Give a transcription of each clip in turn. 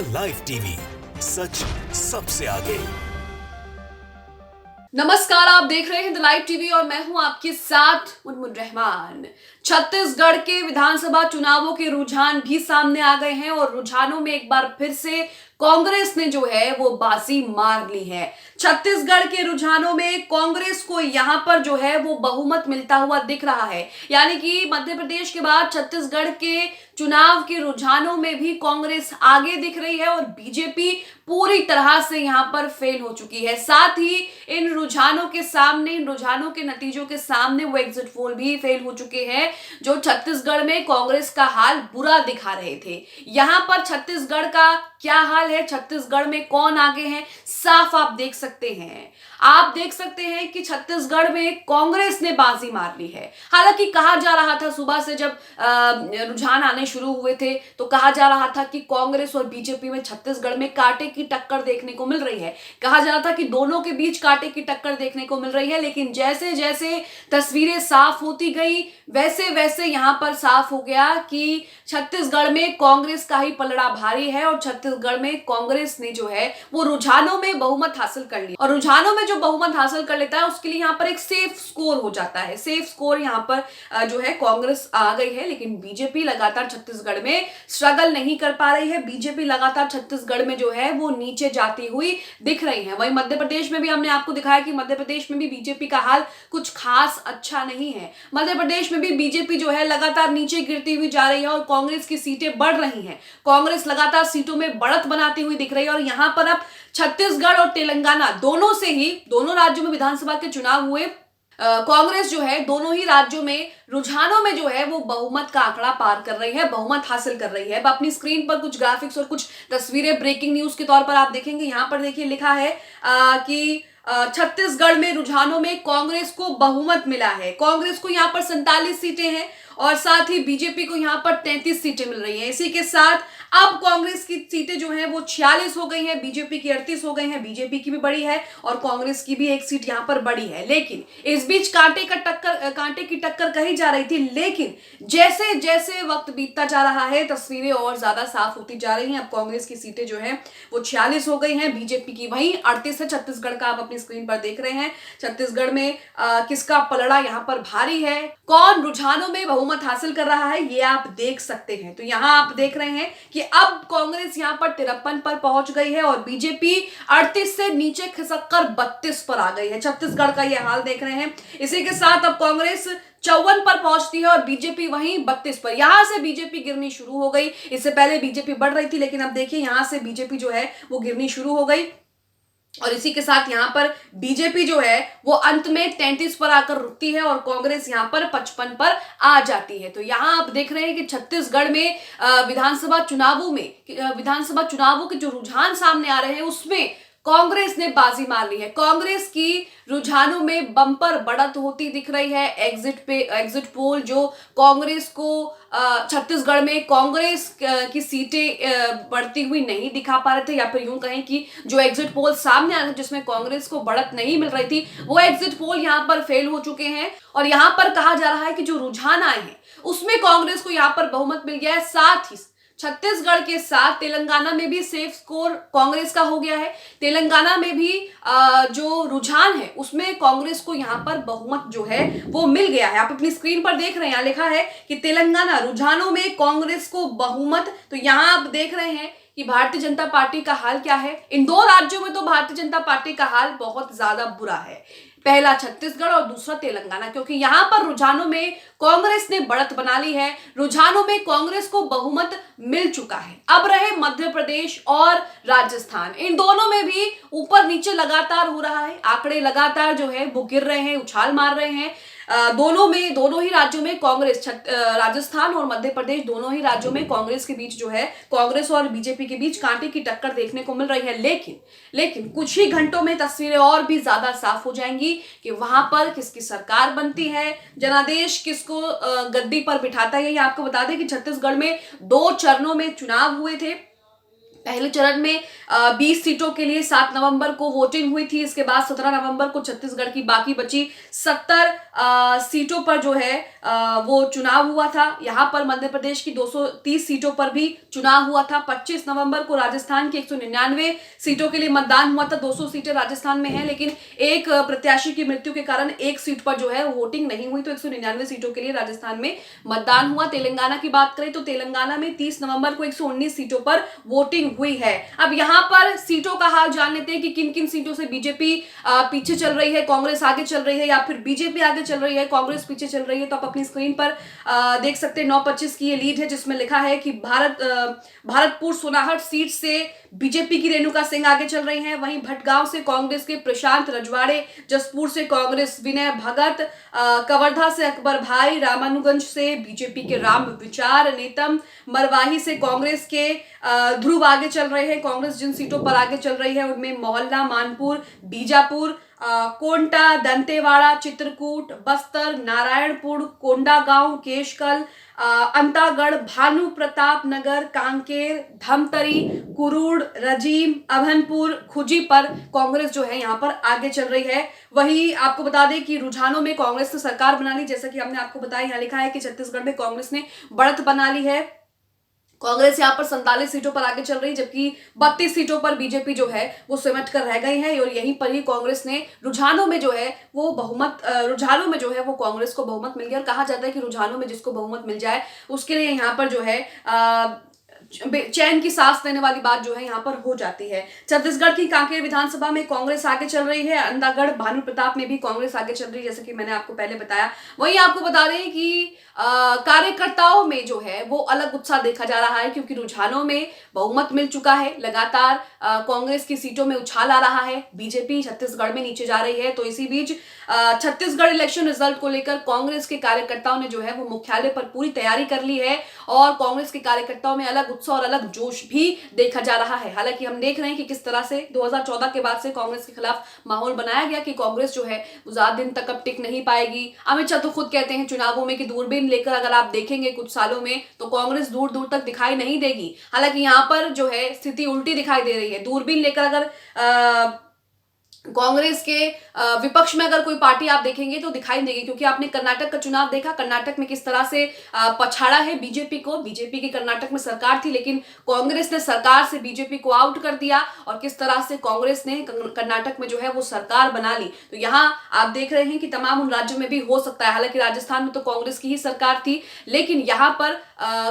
The live TV, सच सबसे आगे। नमस्कार, आप देख रहे हैं द लाइव टीवी और मैं हूं आपके साथ मुनमुन रहमान। छत्तीसगढ़ के विधानसभा चुनावों के रुझान भी सामने आ गए हैं और रुझानों में एक बार फिर से कांग्रेस ने जो है वो बाजी मार ली है। छत्तीसगढ़ के रुझानों में कांग्रेस को यहां पर जो है वो बहुमत मिलता हुआ दिख रहा है, यानी कि मध्य प्रदेश के बाद छत्तीसगढ़ के चुनाव के रुझानों में भी कांग्रेस आगे दिख रही है और बीजेपी पूरी तरह से यहां पर फेल हो चुकी है। साथ ही इन रुझानों के सामने, इन रुझानों के नतीजों के सामने वो एग्जिट पोल भी फेल हो चुके हैं जो छत्तीसगढ़ में कांग्रेस का हाल बुरा दिखा रहे थे। यहां पर छत्तीसगढ़ का क्या हाल है, छत्तीसगढ़ में कौन आगे है, साफ आप देख सकते हैं। आप देख सकते हैं कि छत्तीसगढ़ में कांग्रेस ने बाजी मार ली है। हालांकि कहा जा रहा था सुबह से जब रुझान आने शुरू हुए थे तो कहा जा रहा था कि कांग्रेस और बीजेपी में छत्तीसगढ़ में कांटे की टक्कर देखने को मिल रही है। कहा जा रहा था कि दोनों के बीच कांटे की टक्कर देखने को मिल रही है, लेकिन जैसे जैसे तस्वीरें साफ होती गई वैसे वैसे यहां पर साफ हो गया कि छत्तीसगढ़ में कांग्रेस का ही पलड़ा भारी है और छत्तीसगढ़ में कांग्रेस ने जो है वो रुझानों में बहुमत हासिल कर लिया। और रुझानों में जो बहुमत हासिल कर लेता है उसके लिए यहाँ पर एक सेफ स्कोर हो जाता है। सेफ स्कोर यहाँ पर जो है कांग्रेस आ गई है, लेकिन बीजेपी लगातार छत्तीसगढ़ में स्ट्रगल नहीं कर पा रही है। बीजेपी लगातार छत्तीसगढ़ में जो है वो नीचे जाती हुई दिख रही है। वहीं मध्य प्रदेश में भी हमने आपको दिखाया कि मध्य प्रदेश में भी बीजेपी का हाल कुछ खास अच्छा नहीं है। मध्य प्रदेश में भी बीजेपी जो है लगातार नीचे गिरती हुई जा रही है और कांग्रेस की सीटें बढ़ रही हैं। कांग्रेस लगातार सीटों में बढ़त बनाती हुई दिख रही है और यहां पर अब छत्तीसगढ़ और तेलंगाना दोनों से ही, दोनों राज्यों में विधानसभा के चुनाव हुए, कांग्रेस जो है दोनों ही राज्यों में रुझानों में जो है वो बहुमत का आंकड़ा पार कर रही है, बहुमत हासिल कर रही है। अब अपनी स्क्रीन पर कुछ ग्राफिक्स और कुछ तस्वीरें ब्रेकिंग न्यूज के तौर पर आप देखेंगे। यहां पर देखिए लिखा है कि छत्तीसगढ़ में रुझानों में कांग्रेस को बहुमत मिला है। कांग्रेस को यहां पर 47 सीटें हैं और साथ ही बीजेपी को यहां पर 33 सीटें मिल रही हैं। इसी के साथ अब कांग्रेस की सीटें जो हैं वो 46 हो गई हैं, बीजेपी की 38 हो गई हैं। बीजेपी की भी बड़ी है और कांग्रेस की भी एक सीट यहां पर बड़ी है। लेकिन इस बीच कांटे की टक्कर कही जा रही थी, लेकिन जैसे जैसे वक्त बीतता जा रहा है तस्वीरें और ज्यादा साफ होती जा रही हैं। अब कांग्रेस की सीटें जो है वो 46 हो गई हैं, बीजेपी की वही 38 है। छत्तीसगढ़ का आप अपनी स्क्रीन पर देख रहे हैं। छत्तीसगढ़ में किसका पलड़ा यहां पर भारी है, कौन रुझानों में बहुमत हासिल कर रहा है, ये आप देख सकते हैं। तो यहां आप देख रहे हैं कि अब कांग्रेस यहां पर 53 पर पहुंच गई है और बीजेपी 38 से नीचे खिसक कर 32 पर आ गई है। छत्तीसगढ़ का यह हाल देख रहे हैं। इसी के साथ अब कांग्रेस 54 पर पहुंचती है और बीजेपी वहीं 32 पर। यहां से बीजेपी गिरनी शुरू हो गई। इससे पहले बीजेपी बढ़ रही थी, लेकिन अब देखिए यहां से बीजेपी जो है वो गिरनी शुरू हो गई और इसी के साथ यहां पर बीजेपी जो है वो अंत में 33 पर आकर रुकती है और कांग्रेस यहां पर 55 पर आ जाती है। तो यहां आप देख रहे हैं कि छत्तीसगढ़ में विधानसभा चुनावों के जो रुझान सामने आ रहे हैं उसमें कांग्रेस ने बाजी मार ली है। कांग्रेस की रुझानों में बम्पर बढ़त होती दिख रही है। एग्जिट पोल जो कांग्रेस को छत्तीसगढ़ में कांग्रेस की सीटें बढ़ती हुई नहीं दिखा पा रहे थे, या फिर यूं कहें कि जो एग्जिट पोल सामने आ रहे थे जिसमें कांग्रेस को बढ़त नहीं मिल रही थी, वो एग्जिट पोल यहां पर फेल हो चुके हैं और यहां पर कहा जा रहा है कि जो रुझान आए हैं उसमें कांग्रेस को यहां पर बहुमत मिल गया है। साथ ही छत्तीसगढ़ के साथ तेलंगाना में भी सेफ स्कोर कांग्रेस का हो गया है। तेलंगाना में भी जो रुझान है उसमें कांग्रेस को यहां पर बहुमत जो है वो मिल गया है। आप अपनी स्क्रीन पर देख रहे हैं, यहां लिखा है कि तेलंगाना रुझानों में कांग्रेस को बहुमत। तो यहां आप देख रहे हैं कि भारतीय जनता पार्टी का हाल क्या है। इन दो राज्यों में तो भारतीय जनता पार्टी का हाल बहुत ज्यादा बुरा है, पहला छत्तीसगढ़ और दूसरा तेलंगाना, क्योंकि यहां पर रुझानों में कांग्रेस ने बढ़त बना ली है। रुझानों में कांग्रेस को बहुमत मिल चुका है। अब रहे मध्य प्रदेश और राजस्थान, इन दोनों में भी ऊपर नीचे लगातार हो रहा है। आंकड़े लगातार जो है वो गिर रहे हैं, उछाल मार रहे हैं। दोनों ही राज्यों में कांग्रेस, राजस्थान और मध्य प्रदेश दोनों ही राज्यों में कांग्रेस के बीच जो है, कांग्रेस और बीजेपी के बीच कांटे की टक्कर देखने को मिल रही है। लेकिन कुछ ही घंटों में तस्वीरें और भी ज्यादा साफ हो जाएंगी कि वहां पर किसकी सरकार बनती है, जनादेश किसको गद्दी पर बिठाता है। ये आपको बता दें कि छत्तीसगढ़ में 2 चरणों में चुनाव हुए थे। पहले चरण में 20 सीटों के लिए 7 नवंबर को वोटिंग हुई थी। इसके बाद 17 नवंबर को छत्तीसगढ़ की बाकी बची 70 सीटों पर जो है वो चुनाव हुआ था। यहाँ पर मध्य प्रदेश की 230 सीटों पर भी चुनाव हुआ था। 25 नवंबर को राजस्थान की 199 सीटों के लिए मतदान हुआ था। 200 सीटें राजस्थान में हैं, लेकिन एक प्रत्याशी की मृत्यु के कारण एक सीट पर जो है वोटिंग नहीं हुई, तो 199 सीटों के लिए राजस्थान में मतदान हुआ। तेलंगाना की बात करें तो तेलंगाना में 30 नवंबर को 119 सीटों पर वोटिंग हुई है। अब यहाँ पर सीटों का हाल जान लेते हैं कि किन किन सीटों से बीजेपी पीछे चल रही है, कांग्रेस आगे चल रही है या फिर बीजेपी आगे चल रही है, कांग्रेस पीछे चल रही है। तो आप अपनी स्क्रीन पर देख सकते हैं 9-25 की ये लीड है, जिसमें लिखा है कि भारतपुर सोनाहट सीट से बीजेपी की रेणुका सिंह आगे चल रही हैं। वहीं भटगांव से कांग्रेस के प्रशांत रजवाड़े, जसपुर से कांग्रेस विनय भगत, कवर्धा से अकबर भाई, रामानुगंज से बीजेपी के राम विचार नेतम, मरवाही से कांग्रेस के ध्रुव आगे चल रहे हैं। कांग्रेस जिन सीटों पर आगे चल रही है उनमें मोहल्ला, मानपुर, बीजापुर, कोंटा, दंतेवाड़ा, चित्रकूट, बस्तर, नारायणपुर, कोंडागांव, केशकल, अंतागढ़, भानु प्रताप नगर, कांकेर, धमतरी, कुरूड़, रजीम, अभनपुर, खुजी पर कांग्रेस जो है यहाँ पर आगे चल रही है। वही आपको बता दें कि रुझानों में कांग्रेस ने सरकार बना ली, जैसा कि हमने आपको बताया। यहाँ लिखा है कि छत्तीसगढ़ में कांग्रेस ने बढ़त बना ली है। कांग्रेस यहाँ पर 47 सीटों पर आगे चल रही, जबकि 32 सीटों पर बीजेपी जो है वो सिमट कर रह गई है। और यहीं पर ही कांग्रेस ने रुझानों में जो है वो कांग्रेस को बहुमत मिल गया। और कहा जाता है कि रुझानों में जिसको बहुमत मिल जाए उसके लिए यहाँ पर जो है चैन की सांस लेने वाली बात जो है यहाँ पर हो जाती है। छत्तीसगढ़ की कांकेर विधानसभा में कांग्रेस आगे चल रही है। अंतागढ़ भानु प्रताप में भी कांग्रेस आगे चल रही है, जैसे कि मैंने आपको पहले बताया। वहीं आपको बता दें कि कार्यकर्ताओं में जो है वो अलग उत्साह देखा जा रहा है, क्योंकि रुझानों में बहुमत मिल चुका है। लगातार कांग्रेस की सीटों में उछाल आ रहा है, बीजेपी छत्तीसगढ़ में नीचे जा रही है। तो इसी बीच छत्तीसगढ़ इलेक्शन रिजल्ट को लेकर कांग्रेस के कार्यकर्ताओं ने जो है वो मुख्यालय पर पूरी तैयारी कर ली है और कांग्रेस के कार्यकर्ताओं में अलग उत्साह और अलग जोश भी देखा जा रहा है। हालांकि हम देख रहे हैं कि किस तरह से 2014 के बाद से कांग्रेस के खिलाफ माहौल बनाया गया कि कांग्रेस जो है वो ज्यादा दिन तक अब टिक नहीं पाएगी। अमित शाह तो खुद कहते हैं चुनावों में कि दूरबीन लेकर अगर आप देखेंगे कुछ सालों में तो कांग्रेस दूर दूर तक दिखाई नहीं देगी। हालांकि यहाँ पर जो है स्थिति उल्टी दिखाई दे रही है। दूरबीन लेकर अगर कांग्रेस के विपक्ष में अगर कोई पार्टी आप देखेंगे तो दिखाई देगी, क्योंकि आपने कर्नाटक का चुनाव देखा, कर्नाटक में किस तरह से पछाड़ा है बीजेपी को। बीजेपी की कर्नाटक में सरकार थी, लेकिन कांग्रेस ने सरकार से बीजेपी को आउट कर दिया और किस तरह से कांग्रेस ने कर्नाटक में जो है वो सरकार बना ली। तो यहाँ आप देख रहे हैं कि तमाम उन राज्यों में भी हो सकता है। हालांकि राजस्थान में तो कांग्रेस की ही सरकार थी, लेकिन यहाँ पर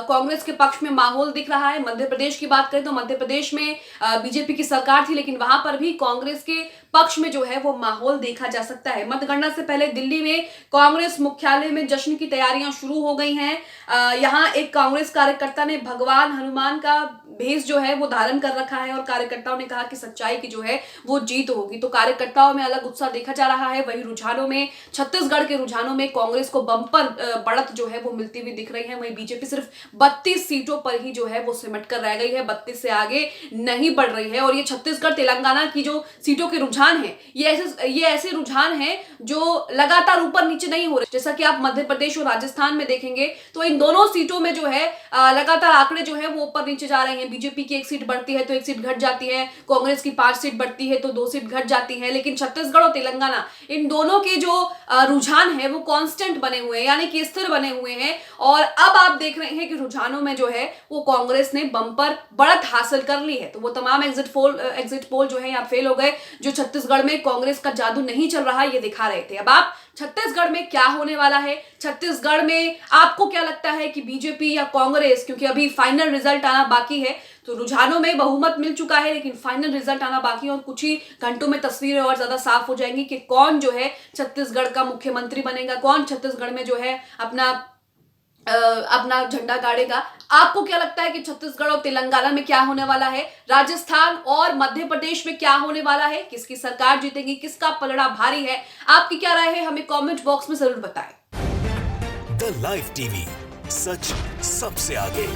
कांग्रेस के पक्ष में माहौल दिख रहा है। मध्य प्रदेश की बात करें तो मध्य प्रदेश में बीजेपी की सरकार थी, लेकिन वहां पर भी कांग्रेस के पक्ष में जो है वो माहौल देखा जा सकता है। मतगणना से पहले दिल्ली में कांग्रेस मुख्यालय में जश्न की तैयारियां शुरू हो गई हैं। यहाँ एक कांग्रेस कार्यकर्ता ने भगवान हनुमान का भेष जो है वो धारण कर रखा है और कार्यकर्ताओं ने कहा कि सच्चाई की जो है वो जीत होगी। तो कार्यकर्ताओं में अलग उत्साह देखा जा रहा है। वहीं रुझानों में, छत्तीसगढ़ के रुझानों में कांग्रेस को बंपर बढ़त जो है वो मिलती हुई दिख रही है। वहीं बीजेपी सिर्फ 32 सीटों पर ही जो है वो सिमट कर रह गई है, 32 से आगे नहीं बढ़ रही है। और ये छत्तीसगढ़ तेलंगाना की जो सीटों के रुझान है, ये ऐसे रुझान हैं जो लगातार ऊपर नीचे नहीं हो रहे। जैसा कि आप मध्य प्रदेश और राजस्थान में देखेंगे तो इन दोनों सीटों में जो है लगातार आंकड़े जो है वो ऊपर नीचे जा रहे हैं। बीजेपी की 1 सीट बढ़ती है तो 1 सीट घट जाती है, कांग्रेस की 5 सीट बढ़ती है तो 2 सीट घट जाती है। लेकिन छत्तीसगढ़ और तेलंगाना, इन दोनों के जो रुझान है वो कांस्टेंट बने हुए हैं, यानी कि स्थिर बने हुए हैं। और अब आप देख रहे हैं कि रुझानों में जो है वो कांग्रेस ने बंपर बढ़त हासिल कर ली है। तो वो तमाम एग्जिट पोल जो है यहाँ फेल हो गए, जो छत्तीसगढ़ में कांग्रेस का जादू नहीं चल रहा ये दिखा रहे थे। अब आप छत्तीसगढ़ में क्या होने वाला है, छत्तीसगढ़ में आपको क्या लगता है कि बीजेपी या कांग्रेस, क्योंकि अभी फाइनल रिजल्ट आना बाकी है, तो रुझानों में बहुमत मिल चुका है लेकिन फाइनल रिजल्ट आना बाकी है और कुछ ही घंटों में तस्वीरें और ज्यादा साफ हो जाएंगी कि कौन जो है छत्तीसगढ़ का मुख्यमंत्री बनेगा, कौन छत्तीसगढ़ में जो है अपना झंडा गाड़ेगा। आपको क्या लगता है कि छत्तीसगढ़ और तेलंगाना में क्या होने वाला है, राजस्थान और मध्य प्रदेश में क्या होने वाला है, किसकी सरकार जीतेगी, किसका पलड़ा भारी है? आपकी क्या राय है, हमें कमेंट बॉक्स में जरूर बताएं। द लाइव टीवी, सच सबसे आगे।